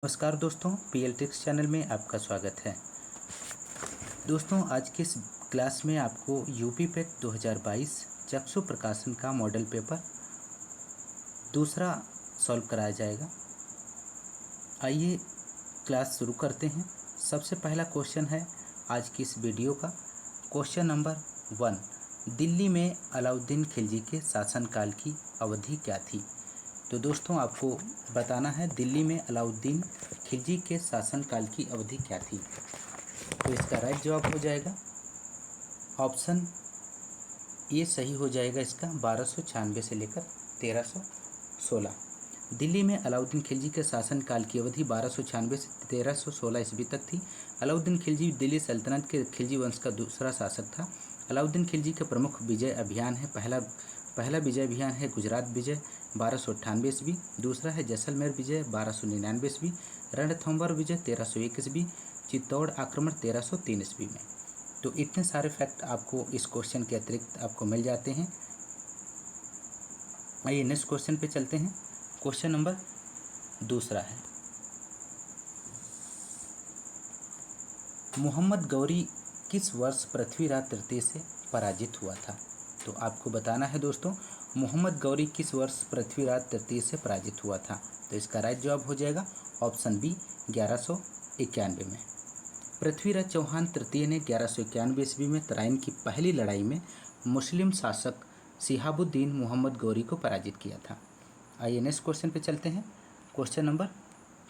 नमस्कार दोस्तों, PL tricks channel में आपका स्वागत है। दोस्तों, आज के इस क्लास में आपको यूपी पेट 2022 चक्षु प्रकाशन का मॉडल पेपर दूसरा सॉल्व कराया जाएगा। आइए क्लास शुरू करते हैं। सबसे पहला क्वेश्चन है आज की इस वीडियो का। क्वेश्चन नंबर 1, दिल्ली में अलाउद्दीन खिलजी के शासनकाल की अवधि क्या थी? तो दोस्तों, आपको बताना है दिल्ली में अलाउद्दीन खिलजी के शासनकाल की अवधि क्या थी। तो इसका राइट जवाब हो जाएगा ऑप्शन ए सही हो जाएगा। इसका 1296 से लेकर 1316। दिल्ली में अलाउद्दीन खिलजी के शासनकाल की अवधि 1296 से 1316 ईस्वी तक थी। अलाउद्दीन खिलजी दिल्ली सल्तनत के खिलजी वंश का दूसरा शासक था। अलाउद्दीन खिलजी के प्रमुख विजय अभियान है पहला विजय अभियान है गुजरात विजय 1298 ईस्वी। दूसरा है जैसलमेर विजय 1299 ईस्वी। रणथंभौर विजय 1301 ईस्वी। चित्तौड़ आक्रमण 1303 ईस्वी में। तो इतने सारे फैक्ट आपको इस क्वेश्चन के अतिरिक्त आपको मिल जाते हैं। आइए नेक्स्ट क्वेश्चन पे चलते हैं। क्वेश्चन नंबर दूसरा है, मोहम्मद गौरी किस वर्ष पृथ्वीराज तृतीय से पराजित हुआ था? तो आपको बताना है दोस्तों, मोहम्मद गौरी किस वर्ष पृथ्वीराज तृतीय से पराजित हुआ था? तो इसका राइट जवाब हो जाएगा ऑप्शन बी 1191 में। पृथ्वीराज चौहान तृतीय ने 1191 ईस्वी में तराइन की पहली लड़ाई में मुस्लिम शासक शिहाबुद्दीन मोहम्मद गौरी को पराजित किया था। आइए नेक्स्ट क्वेश्चन पे चलते हैं। क्वेश्चन नंबर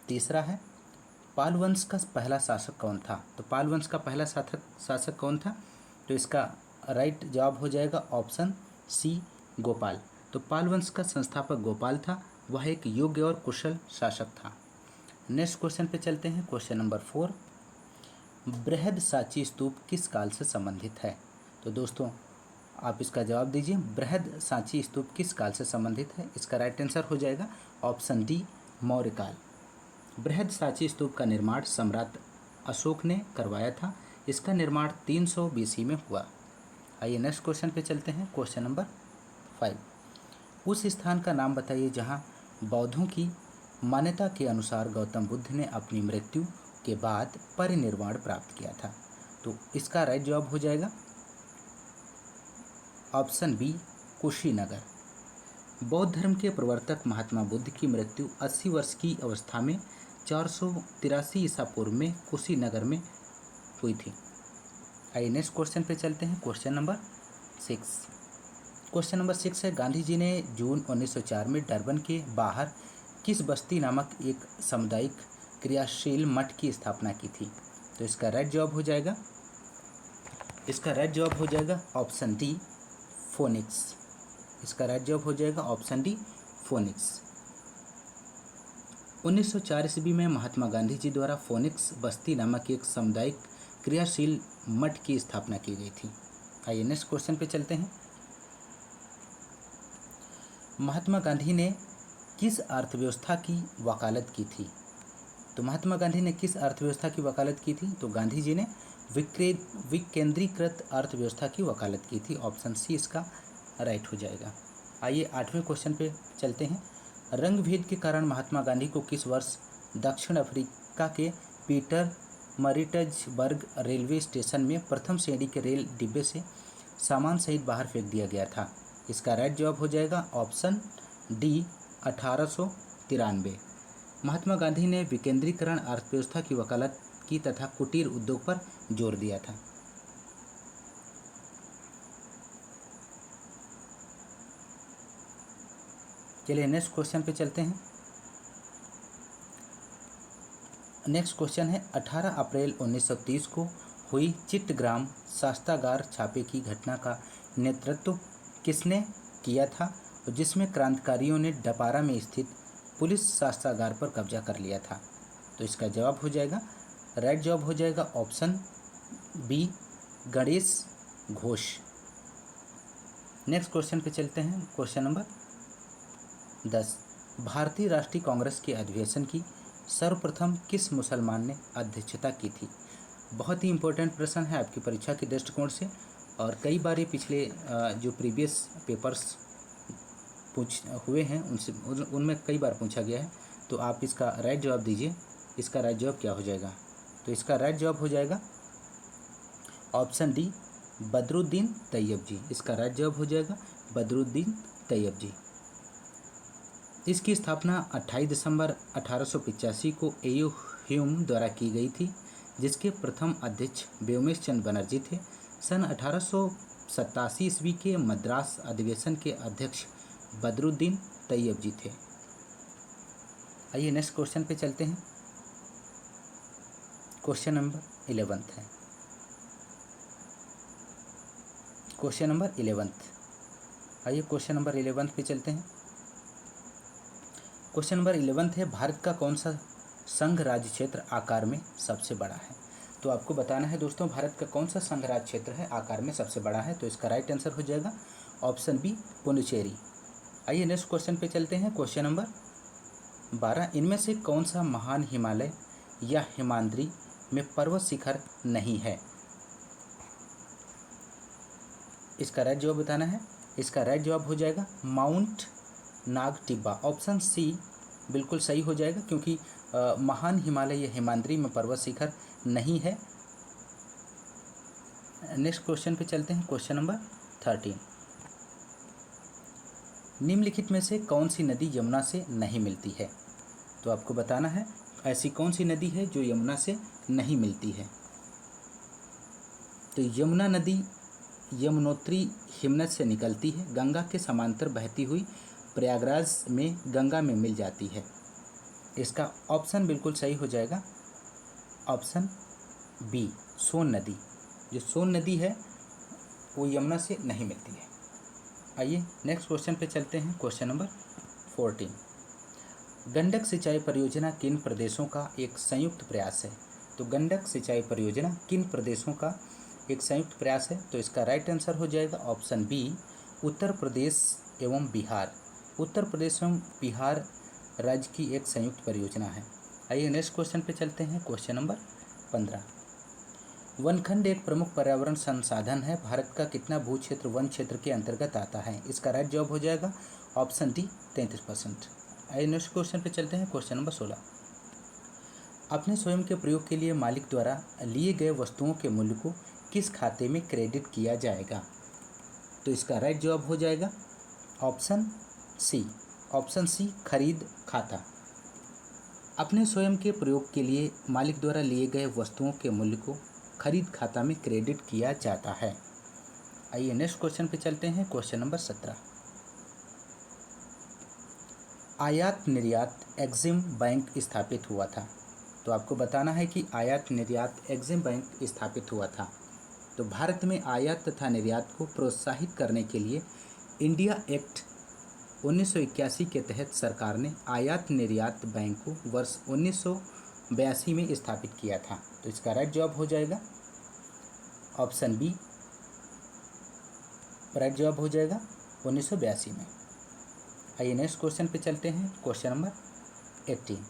तीसरा है, पाल वंश का पहला शासक कौन था? तो पाल वंश का पहला शासक कौन था? तो इसका राइट जवाब हो जाएगा ऑप्शन सी गोपाल। तो पाल वंश का संस्थापक गोपाल था। वह एक योग्य और कुशल शासक था। नेक्स्ट क्वेश्चन पे चलते हैं। क्वेश्चन नंबर 4, बृहद सांची स्तूप किस काल से संबंधित है? तो दोस्तों, आप इसका जवाब दीजिए, बृहद सांची स्तूप किस काल से संबंधित है? इसका राइट आंसर हो जाएगा ऑप्शन डी मौर्य काल। बृहद सांची स्तूप का निर्माण सम्राट अशोक ने करवाया था। इसका निर्माण 300 BC में हुआ। आइए नेक्स्ट क्वेश्चन पे चलते हैं। क्वेश्चन नंबर 5, उस स्थान का नाम बताइए जहां बौद्धों की मान्यता के अनुसार गौतम बुद्ध ने अपनी मृत्यु के बाद परिनिर्वाण प्राप्त किया था। तो इसका राइट जवाब हो जाएगा ऑप्शन बी कुशीनगर। बौद्ध धर्म के प्रवर्तक महात्मा बुद्ध की मृत्यु 80 वर्ष की अवस्था में 483 ईसा पूर्व में कुशीनगर में हुई थी। आइए नेक्स्ट क्वेश्चन पे चलते हैं। क्वेश्चन नंबर 6, क्वेश्चन नंबर 6 है, गांधी जी ने जून 1904 में डरबन के बाहर किस बस्ती नामक एक सामुदायिक क्रियाशील मठ की स्थापना की थी? तो इसका राइट जवाब हो जाएगा ऑप्शन डी फोनिक्स। इसका राइट जवाब हो जाएगा ऑप्शन डी फोनिक्स। 1904 ईस्वी में महात्मा गांधी जी द्वारा फोनिक्स बस्ती नामक एक सामुदायिक क्रियाशील मठ की स्थापना की गई थी। आइए नेक्स्ट क्वेश्चन पे चलते हैं। महात्मा गांधी ने किस अर्थव्यवस्था की वकालत की थी? तो महात्मा गांधी ने किस अर्थव्यवस्था की वकालत की थी? तो गांधी जी ने विकेंद्रीकृत अर्थव्यवस्था की वकालत की थी। ऑप्शन सी इसका राइट हो जाएगा। आइए 8वें क्वेश्चन पे चलते हैं। रंग भेद के कारण महात्मा गांधी को किस वर्ष दक्षिण अफ्रीका के पीटर मरिट्जबर्ग रेलवे स्टेशन में प्रथम श्रेणी के रेल डिब्बे से सामान सहित बाहर फेंक दिया गया था? इसका राइट जवाब हो जाएगा ऑप्शन डी 1893। महात्मा गांधी ने विकेंद्रीकरण अर्थव्यवस्था की वकालत की तथा कुटीर उद्योग पर जोर दिया था। चलिए नेक्स्ट क्वेश्चन पे चलते हैं। नेक्स्ट क्वेश्चन है, 18 अप्रैल 1930 को हुई चिट्टग्राम शस्त्रागार छापे की घटना का नेतृत्व किसने किया था, जिसमें क्रांतिकारियों ने डपारा में स्थित पुलिस शस्त्रागार पर कब्जा कर लिया था? तो इसका जवाब हो जाएगा, राइट जवाब हो जाएगा option B Ganesh Ghosh. Next question पे चलते हैं। क्वेश्चन नंबर 10, भारतीय राष्ट्रीय कांग्रेस के अधिवेशन की सर्वप्रथम किस मुसलमान ने अध्यक्षता की थी? बहुत ही इंपॉर्टेंट प्रश्न है आपकी परीक्षा के दृष्टिकोण से, और कई बार ये पिछले जो प्रीवियस पेपर्स हुए हैं उनमें कई बार पूछा गया है। तो आप इसका राइट जवाब दीजिए। इसका राइट जवाब क्या हो जाएगा? तो इसका राइट जवाब हो जाएगा ऑप्शन डी, बदरुद्दीन तैयब जी। इसका राइट जवाब हो जाएगा बदरुद्दीन तैयब जी। इसकी स्थापना 28 दिसंबर 1885 को एयू ह्यूम द्वारा की गई थी, जिसके प्रथम अध्यक्ष व्योमेश चंद्र बनर्जी थे। सन 1887 ईस्वी के मद्रास अधिवेशन के अध्यक्ष बदरुद्दीन तैयब जी थे। आइए नेक्स्ट क्वेश्चन पे चलते हैं। क्वेश्चन नंबर 11 है। Question number 11। आइए क्वेश्चन नंबर 11 पे चलते हैं। क्वेश्चन नंबर 11 है, भारत का कौन सा संघ राज्य क्षेत्र आकार में सबसे बड़ा है? तो आपको बताना है दोस्तों, भारत का कौन सा संघ राज्य क्षेत्र है आकार में सबसे बड़ा है? तो इसका राइट आंसर हो जाएगा ऑप्शन बी, पुडुचेरी। आइए नेक्स्ट क्वेश्चन पे चलते हैं। क्वेश्चन नंबर 12, इनमें से कौन सा महान हिमालय या हिमाद्री में पर्वत शिखर नहीं है? इसका राइट जवाब बताना है। इसका राइट जवाब हो जाएगा माउंट नागटिब्बा। ऑप्शन सी बिल्कुल सही हो जाएगा, क्योंकि महान हिमालय या हिमाद्री में पर्वत शिखर नहीं है। नेक्स्ट क्वेश्चन पे चलते हैं। क्वेश्चन नंबर 13, निम्नलिखित में से कौन सी नदी यमुना से नहीं मिलती है? तो आपको बताना है ऐसी कौन सी नदी है जो यमुना से नहीं मिलती है। तो यमुना नदी यमुनोत्री हिमनद से निकलती है, गंगा के समांतर बहती हुई प्रयागराज में गंगा में मिल जाती है। इसका ऑप्शन बिल्कुल सही हो जाएगा ऑप्शन बी, सोन नदी। जो सोन नदी है वो यमुना से नहीं मिलती है। आइए नेक्स्ट क्वेश्चन पे चलते हैं। क्वेश्चन नंबर 14, गंडक सिंचाई परियोजना किन प्रदेशों का एक संयुक्त प्रयास है? तो गंडक सिंचाई परियोजना किन प्रदेशों का एक संयुक्त प्रयास है? तो इसका राइट आंसर हो जाएगा ऑप्शन बी, उत्तर प्रदेश एवं बिहार। उत्तर प्रदेश एवं बिहार राज्य की एक संयुक्त परियोजना है। आइए नेक्स्ट क्वेश्चन पे चलते हैं। क्वेश्चन नंबर 15, वनखंड एक प्रमुख पर्यावरण संसाधन है, भारत का कितना भू क्षेत्र वन क्षेत्र के अंतर्गत आता है? इसका राइट जवाब हो जाएगा ऑप्शन डी, 33%। आइए नेक्स्ट क्वेश्चन पे चलते हैं। क्वेश्चन नंबर 16, अपने स्वयं के प्रयोग के लिए मालिक द्वारा लिए गए वस्तुओं के मूल्य को किस खाते में क्रेडिट किया जाएगा? तो इसका राइट जवाब हो जाएगा ऑप्शन सी, खरीद खाता। अपने स्वयं के प्रयोग के लिए मालिक द्वारा लिए गए वस्तुओं के मूल्य को खरीद खाता में क्रेडिट किया जाता है। आइए नेक्स्ट क्वेश्चन पे चलते हैं। क्वेश्चन नंबर 17, आयात निर्यात एग्जिम बैंक स्थापित हुआ था। तो आपको बताना है कि आयात निर्यात एग्जिम बैंक स्थापित हुआ था। तो भारत में आयात तथा निर्यात को प्रोत्साहित करने के लिए इंडिया एक्ट 1981 के तहत सरकार ने आयात निर्यात बैंक को वर्ष 1982 में स्थापित किया था। तो इसका राइट जवाब हो जाएगा ऑप्शन बी, राइट जवाब हो जाएगा 1982 में। आइए नेक्स्ट क्वेश्चन पे चलते हैं। क्वेश्चन नंबर 18,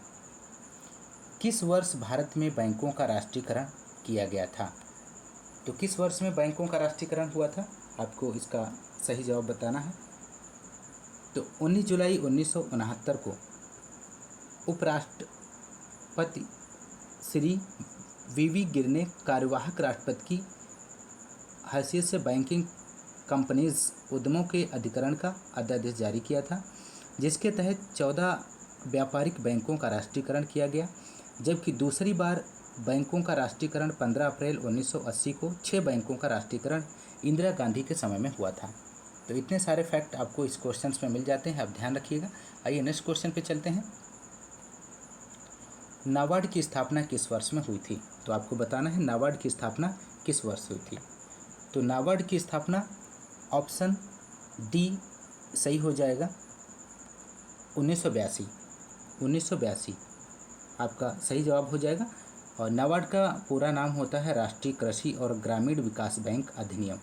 किस वर्ष भारत में बैंकों का राष्ट्रीयकरण किया गया था? तो किस वर्ष में बैंकों का राष्ट्रीयकरण हुआ था? आपको इसका सही जवाब बताना है। तो 19 जुलाई 1969 को उपराष्ट्रपति श्री वी गिर ने कार्यवाहक राष्ट्रपति की हैसियत से बैंकिंग कंपनीज उद्यमों के अधिकरण का अध्यादेश जारी किया था, जिसके तहत 14 व्यापारिक बैंकों का राष्ट्रीयकरण किया गया, जबकि दूसरी बार बैंकों का राष्ट्रीयकरण 15 अप्रैल 1980 को 6 बैंकों का राष्ट्रीयकरण इंदिरा गांधी के समय में हुआ था। तो इतने सारे फैक्ट आपको इस क्वेश्चन में मिल जाते हैं, आप ध्यान रखिएगा। आइए नेक्स्ट क्वेश्चन पे चलते हैं। नाबार्ड की स्थापना किस वर्ष में हुई थी? तो आपको बताना है नाबार्ड की स्थापना किस वर्ष हुई थी। तो नाबार्ड की स्थापना ऑप्शन डी सही हो जाएगा 1982 आपका सही जवाब हो जाएगा। और नाबार्ड का पूरा नाम होता है राष्ट्रीय कृषि और ग्रामीण विकास बैंक अधिनियम।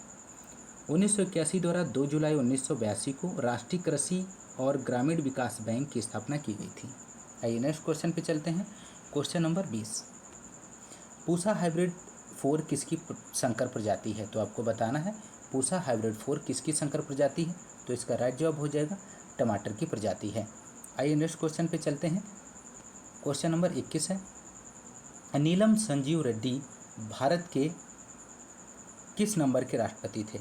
1981 द्वारा 2 जुलाई 1982 को राष्ट्रीय कृषि और ग्रामीण विकास बैंक की स्थापना की गई थी। आइए नेक्स्ट क्वेश्चन पे चलते हैं। क्वेश्चन नंबर 20, पूसा हाइब्रिड 4 किसकी संकर प्रजाति है? तो आपको बताना है पूसा हाइब्रिड 4 किसकी संकर प्रजाति है? तो इसका राइट जवाब हो जाएगा टमाटर की प्रजाति है। आइए नेक्स्ट क्वेश्चन पे चलते हैं। क्वेश्चन नंबर 21 है, नीलम संजीव रेड्डी भारत के किस नंबर के राष्ट्रपति थे?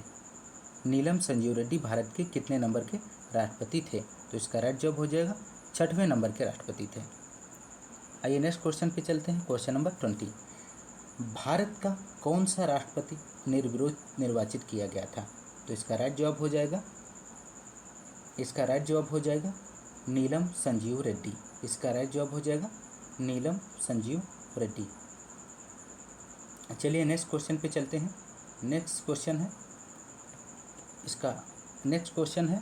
नीलम संजीव रेड्डी भारत के कितने नंबर के राष्ट्रपति थे? तो इसका राइट जवाब हो जाएगा 6वें नंबर के राष्ट्रपति थे। आइए नेक्स्ट क्वेश्चन पे चलते हैं। क्वेश्चन नंबर 20, भारत का कौन सा राष्ट्रपति निर्विरोध निर्वाचित किया गया था? तो इसका राइट जवाब हो जाएगा नीलम संजीव रेड्डी। इसका राइट जवाब हो जाएगा नीलम संजीव रेड्डी। चलिए नेक्स्ट क्वेश्चन पे चलते हैं। नेक्स्ट क्वेश्चन है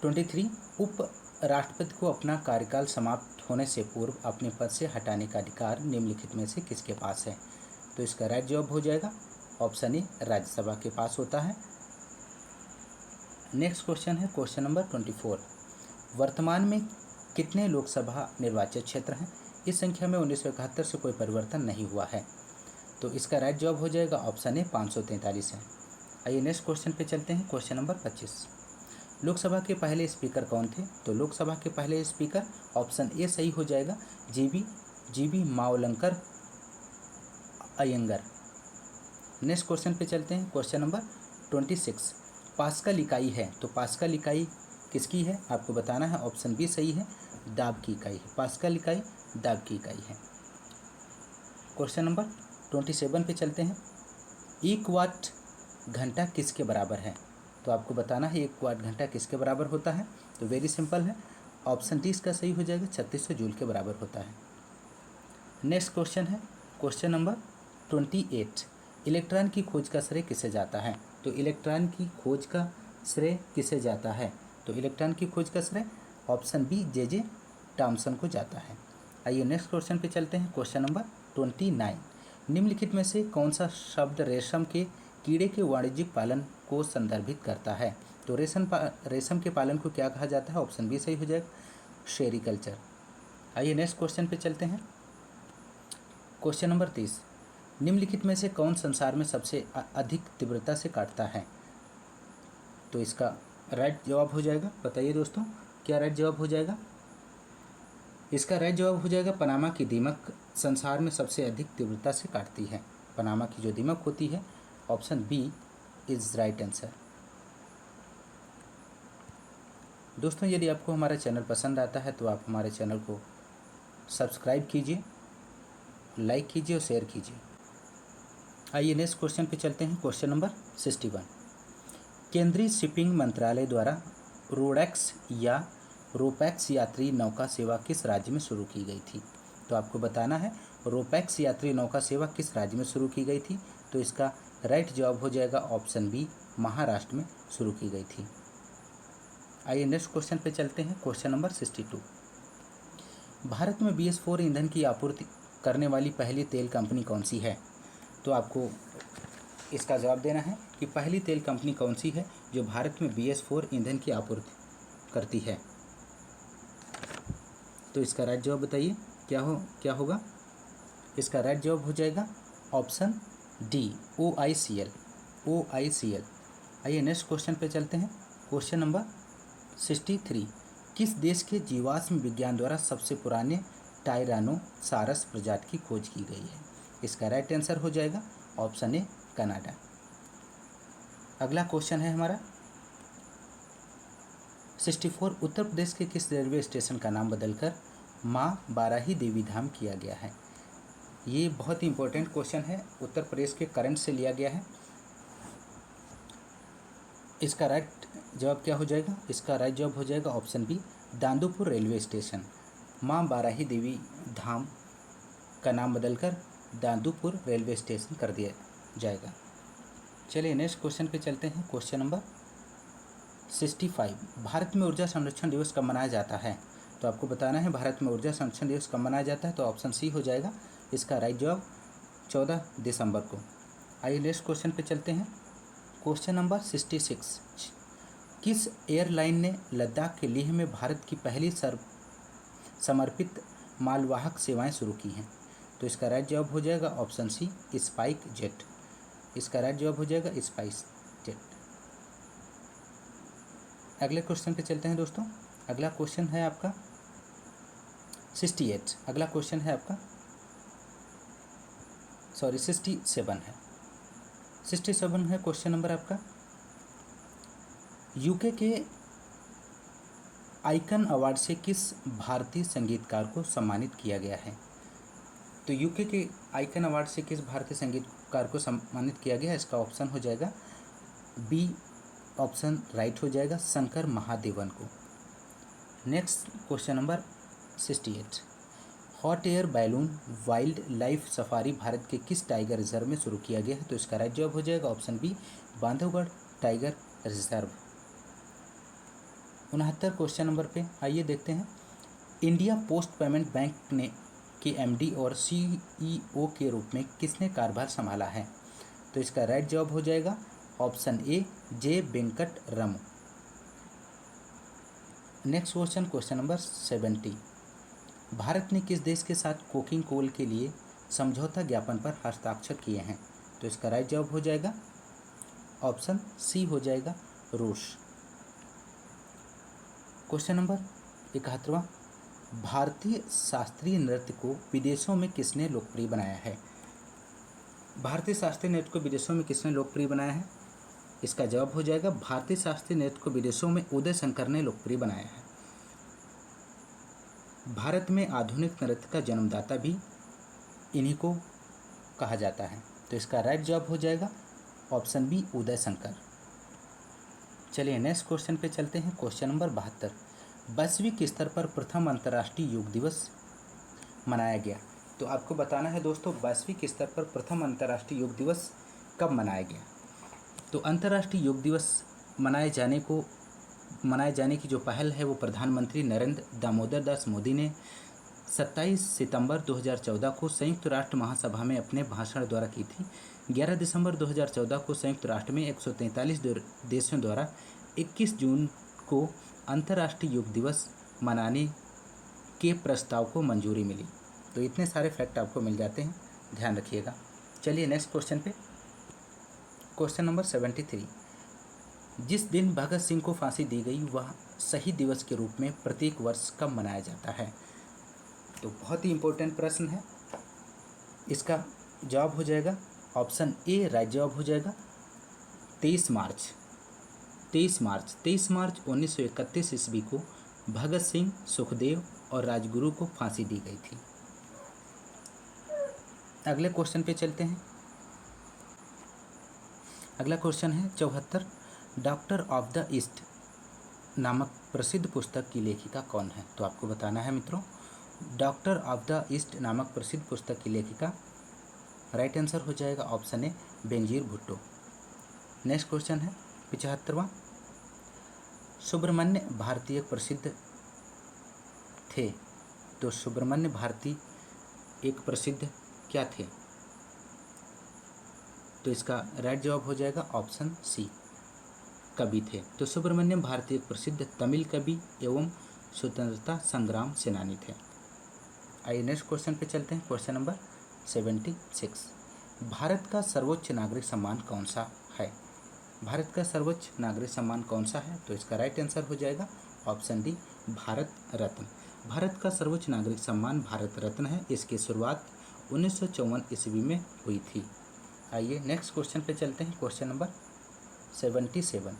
23, उप राष्ट्रपति को अपना कार्यकाल समाप्त होने से पूर्व अपने पद से हटाने का अधिकार निम्नलिखित में से किसके पास है? तो इसका राइट जवाब हो जाएगा ऑप्शन ए, राज्यसभा के पास होता है। नेक्स्ट क्वेश्चन है क्वेश्चन नंबर 24, वर्तमान में कितने लोकसभा निर्वाचन क्षेत्र हैं? इस संख्या में 1971 से कोई परिवर्तन नहीं हुआ है। तो इसका राइट जवाब हो जाएगा ऑप्शन ए, 543 है। आइए नेक्स्ट क्वेश्चन पे चलते हैं। क्वेश्चन नंबर 25, लोकसभा के पहले स्पीकर कौन थे? तो लोकसभा के पहले स्पीकर ऑप्शन ए सही हो जाएगा, GB Mavalankar Ayyangar. Next question पे चलते हैं। क्वेश्चन नंबर 26, पास्कल इकाई है, तो पास्कल इकाई किसकी है? आपको बताना है। ऑप्शन बी सही है, दाब की इकाई है। पास्कल इकाई दाब की इकाई है। क्वेश्चन नंबर 27 पे चलते हैं। 1 वाट घंटा किसके बराबर है? तो आपको बताना है 1 वाट घंटा किसके बराबर होता है। तो वेरी सिंपल है, ऑप्शन डी इसका सही हो जाएगा, 3600 जूल के बराबर होता है। नेक्स्ट क्वेश्चन है क्वेश्चन नंबर 28, इलेक्ट्रॉन की खोज का श्रेय किसे जाता है? तो इलेक्ट्रॉन की खोज का श्रेय किसे जाता है? तो इलेक्ट्रॉन की खोज का श्रेय ऑप्शन बी, जे टॉमसन को जाता है। आइए नेक्स्ट क्वेश्चन पे चलते हैं। क्वेश्चन नंबर 29, निम्नलिखित में से कौन सा शब्द रेशम के कीड़े के वाणिज्यिक पालन को संदर्भित करता है? तो रेशम के पालन को क्या कहा जाता है? ऑप्शन बी सही हो जाएगा, सेरीकल्चर। आइए नेक्स्ट क्वेश्चन पे चलते हैं। क्वेश्चन नंबर 30, निम्नलिखित में से कौन संसार में सबसे अधिक तीव्रता से काटता है? तो इसका राइट जवाब हो जाएगा, बताइए दोस्तों क्या राइट जवाब हो जाएगा? इसका राइट जवाब हो जाएगा पनामा की दीमक संसार में सबसे अधिक तीव्रता से काटती है। पनामा की जो दीमक होती है, option B is right answer. दोस्तों यदि आपको हमारा चैनल पसंद आता है तो आप हमारे चैनल को सब्सक्राइब कीजिए, लाइक कीजिए और शेयर कीजिए। आइए नेक्स्ट क्वेश्चन पे चलते हैं। क्वेश्चन नंबर 61, केंद्रीय शिपिंग मंत्रालय द्वारा रोपैक्स यात्री नौका सेवा किस राज्य में शुरू की गई थी? तो आपको बताना है रोपैक्स यात्री नौका सेवा किस राज्य में शुरू की गई थी। तो इसका राइट जवाब हो जाएगा ऑप्शन बी, महाराष्ट्र में शुरू की गई थी। आइए नेक्स्ट क्वेश्चन पे चलते हैं। क्वेश्चन नंबर 62, भारत में BS4 ईंधन की आपूर्ति करने वाली पहली तेल कंपनी कौन सी है? तो आपको इसका जवाब देना है कि पहली तेल कंपनी कौन सी है जो भारत में BS4 ईंधन की आपूर्ति करती है। तो इसका राइट जवाब बताइए क्या होगा? इसका राइट जवाब हो जाएगा ऑप्शन डी, OICL। आइए नेक्स्ट क्वेश्चन पे चलते हैं। क्वेश्चन नंबर 63, किस देश के जीवाश्म विज्ञान द्वारा सबसे पुराने टायरानोसारस प्रजाति की खोज की गई है? इसका राइट आंसर हो जाएगा ऑप्शन ए, कनाडा। अगला क्वेश्चन है हमारा 64, उत्तर प्रदेश के किस रेलवे स्टेशन का नाम बदलकर माँ बाराही देवी धाम किया गया है? ये बहुत ही इंपॉर्टेंट क्वेश्चन है, उत्तर प्रदेश के करंट से लिया गया है। इसका राइट जवाब क्या हो जाएगा? इसका राइट जवाब हो जाएगा option B, Dandupur railway station. माँ बाराही देवी धाम का नाम बदलकर दांदूपुर रेलवे स्टेशन कर दिया जाएगा। चलिए नेक्स्ट क्वेश्चन पे चलते हैं। क्वेश्चन नंबर 65, भारत में ऊर्जा संरक्षण दिवस कब मनाया जाता है? तो आपको बताना है भारत में ऊर्जा संरक्षण दिवस कब मनाया जाता है। तो ऑप्शन सी हो जाएगा, इसका राइट जवाब 14 दिसंबर को। आइए नेक्स्ट क्वेश्चन पे चलते हैं। क्वेश्चन नंबर 66, किस एयरलाइन ने लद्दाख के लेह में भारत की पहली समर्पित मालवाहक सेवाएं शुरू की हैं? तो इसका राइट जवाब हो जाएगा ऑप्शन सी, स्पाइस जेट। इसका राइट जवाब हो जाएगा स्पाइस जेट। अगले क्वेश्चन पे चलते हैं दोस्तों। अगला क्वेश्चन है आपका 68। अगला क्वेश्चन है आपका सॉरी 67 है। 67 है क्वेश्चन नंबर आपका। यूके के आइकन अवार्ड से किस भारतीय संगीतकार को सम्मानित किया गया है? तो यूके के आइकन अवार्ड से किस भारतीय संगीतकार को सम्मानित किया गया है? इसका ऑप्शन हो जाएगा बी ऑप्शन राइट हो जाएगा, शंकर महादेवन को। Next question number 68, hot air balloon wild life safari Bharat के किस टाइगर रिजर्व में शुरू किया गया है? तो इसका राइट जवाब हो जाएगा option B Bandhavgarh tiger reserve. 69 question number पे आइए देखते हैं। इंडिया पोस्ट पेमेंट बैंक ने के एमडी और सीईओ के रूप में किसने कार्यभार संभाला है? तो इसका राइट जवाब हो जाएगा option A J Venkataraman. Next question, question number 70, Bharat ने किस देश के साथ कोकिंग कोल के लिए समझौता ज्ञापन पर हस्ताक्षर किए हैं? तो इसका राइट जवाब हो जाएगा ऑप्शन सी हो जाएगा रूस। क्वेश्चन नंबर 71, भारतीय शास्त्रीय नृत्य को विदेशों में किसने लोकप्रिय बनाया है? भारतीय शास्त्रीय नृत्य को विदेशों में किसने लोकप्रिय बनाया है? इसका जवाब हो जाएगा भारतीय शास्त्रीय नृत्य को विदेशों में उदय शंकर ने लोकप्रिय बनाया है। भारत में आधुनिक नृत्य का जन्मदाता भी इन्हीं को कहा जाता है। तो इसका राइट जवाब हो जाएगा ऑप्शन बी उदय शंकर। चलिए नेक्स्ट क्वेश्चन पे चलते हैं। क्वेश्चन नंबर 72, वैश्विक स्तर पर प्रथम अंतर्राष्ट्रीय योग दिवस मनाया गया। तो आपको बताना है दोस्तों वैश्विक स्तर पर प्रथम अंतर्राष्ट्रीय योग दिवस कब मनाया गया। तो अंतर्राष्ट्रीय योग दिवस मनाए जाने की जो पहल है वो प्रधानमंत्री नरेंद्र दामोदर दास मोदी ने 27 सितंबर 2014 को संयुक्त राष्ट्र महासभा में अपने भाषण द्वारा की थी। 11 दिसंबर 2014 को संयुक्त राष्ट्र में 143 देशों द्वारा 21 जून को अंतर्राष्ट्रीय योग दिवस मनाने के प्रस्ताव को मंजूरी मिली। तो इतने सारे फैक्ट आपको मिल जाते हैं, ध्यान रखिएगा। चलिए नेक्स्ट क्वेश्चन पे, क्वेश्चन नंबर 73, जिस दिन भगत सिंह को फांसी दी गई वह शहीद दिवस के रूप में प्रत्येक वर्ष कब मनाया जाता है? तो बहुत ही इम्पोर्टेंट प्रश्न है। इसका जवाब हो जाएगा ऑप्शन ए राइट जवाब हो जाएगा 23 मार्च 1931 ईस्वी को भगत सिंह, सुखदेव और राजगुरु को फांसी दी गई थी। अगले क्वेश्चन पे चलते हैं। अगला क्वेश्चन है 74, डॉक्टर ऑफ द ईस्ट नामक प्रसिद्ध पुस्तक की लेखिका कौन है? तो आपको बताना है मित्रों डॉक्टर ऑफ द ईस्ट नामक प्रसिद्ध पुस्तक की लेखिका राइट आंसर हो जाएगा ऑप्शन ए बेनजीर भुट्टो। नेक्स्ट क्वेश्चन है 75वां, सुब्रमण्य भारती एक प्रसिद्ध थे। तो सुब्रमण्य भारती एक प्रसिद्ध क्या थे? तो इसका राइट जवाब हो जाएगा ऑप्शन सी कवि थे। तो सुब्रमण्यम भारती एक प्रसिद्ध तमिल कवि एवं स्वतंत्रता संग्राम सेनानी थे। आइए नेक्स्ट क्वेश्चन पे चलते हैं। क्वेश्चन नंबर 76, भारत का सर्वोच्च नागरिक सम्मान कौन सा है? भारत का सर्वोच्च नागरिक सम्मान कौन सा है? तो इसका राइट आंसर हो जाएगा ऑप्शन डी भारत रत्न। भारत का सर्वोच्च नागरिक सम्मान भारत रत्न है। इसकी शुरुआत 1954 ईस्वी में हुई थी। आइए नेक्स्ट क्वेश्चन पे चलते हैं। क्वेश्चन नंबर 77,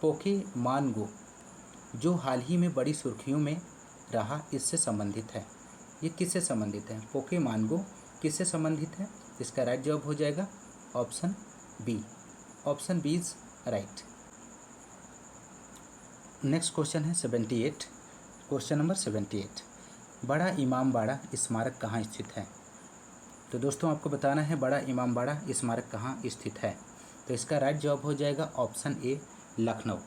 पोकेमॉन गो जो हाल ही में बड़ी सुर्खियों में रहा इससे संबंधित है। ये किससे संबंधित है? पोकेमॉन गो किससे संबंधित है? इसका राइट जवाब हो जाएगा option B is right. Next question है 78, क्वेश्चन नंबर 78, बड़ा इमामबाड़ा स्मारक कहाँ स्थित है? तो दोस्तों आपको बताना है बड़ा इमामबाड़ा स्मारक कहाँ स्थित है। तो इसका राइट जवाब हो जाएगा ऑप्शन ए लखनऊ।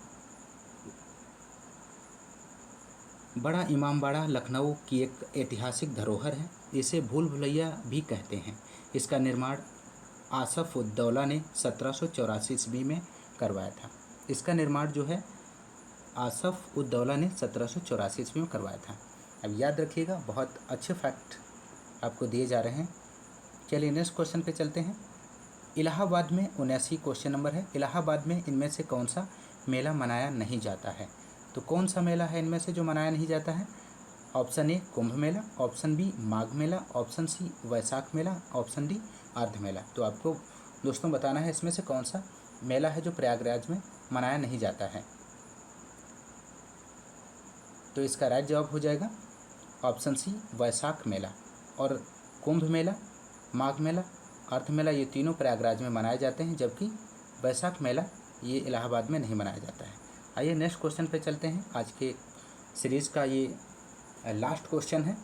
बड़ा इमामबाड़ा लखनऊ की एक ऐतिहासिक धरोहर है। इसे भूल भुलैया भी कहते हैं। इसका निर्माण आसफ उद्दौला ने 1784 ईस्वी में करवाया था। इसका निर्माण जो है आसफ उद्दौला ने 1784 ईस्वी में करवाया था। अब याद रखिएगा, बहुत अच्छे फैक्ट आपको दिए जा रहे हैं। चलिए नेक्स्ट क्वेश्चन पे चलते हैं। इलाहाबाद में 79 क्वेश्चन नंबर है। इलाहाबाद में इनमें से कौन सा मेला मनाया नहीं जाता है? तो कौन सा मेला है इनमें से जो मनाया नहीं जाता है? Option A Kumbh Mela, option B Magh Mela, option C Vaishakh Mela, option D Ardh Mela. तो आपको दोस्तों बताना है इसमें से कौन सा मेला है जो प्रयागराज में मनाया नहीं जाता है। तो इसका राइट जवाब हो जाएगा ऑप्शन सी वैशाख मेला। और कुंभ मेला, माघ मेला, अर्थ मेला ये तीनों प्रयागराज में मनाए जाते हैं, जबकि वैशाख मेला ये इलाहाबाद में नहीं मनाया जाता है। आइए नेक्स्ट क्वेश्चन पे चलते हैं। आज के सीरीज़ का ये लास्ट क्वेश्चन है।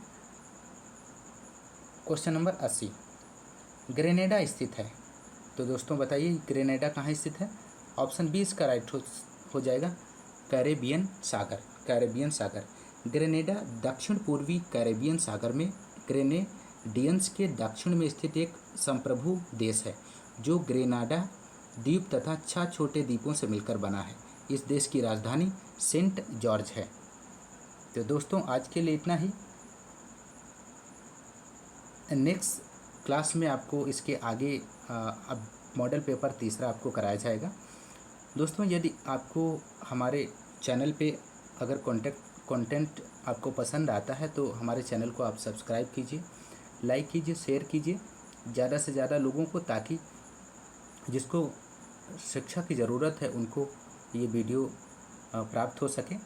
क्वेश्चन नंबर 80, ग्रेनेडा स्थित है। तो दोस्तों बताइए ग्रेनेडा कहाँ स्थित है। ऑप्शन बी इसका राइट हो जाएगा कैरेबियन सागर। कैरेबियन सागर ग्रेनेडा दक्षिण पूर्वी कैरेबियन सागर में ग्रेनेडियंस के दक्षिण में स्थित एक संप्रभु देश है जो ग्रेनाडा द्वीप तथा 6 छोटे द्वीपों से मिलकर बना है। इस देश की राजधानी सेंट जॉर्ज है। तो दोस्तों आज के लिए इतना ही। नेक्स्ट क्लास में आपको इसके आगे अब मॉडल पेपर तीसरा आपको कराया जाएगा। दोस्तों यदि आपको हमारे चैनल पे अगर कंटेंट आपको पसंद आता है तो हमारे चैनल को आप सब्सक्राइब कीजिए, लाइक कीजिए, शेयर कीजिए ज़्यादा से ज़्यादा लोगों को, ताकि जिसको शिक्षा की ज़रूरत है उनको ये वीडियो प्राप्त हो सके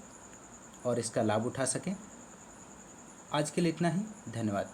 और इसका लाभ उठा सकें। आज के लिए इतना ही। धन्यवाद।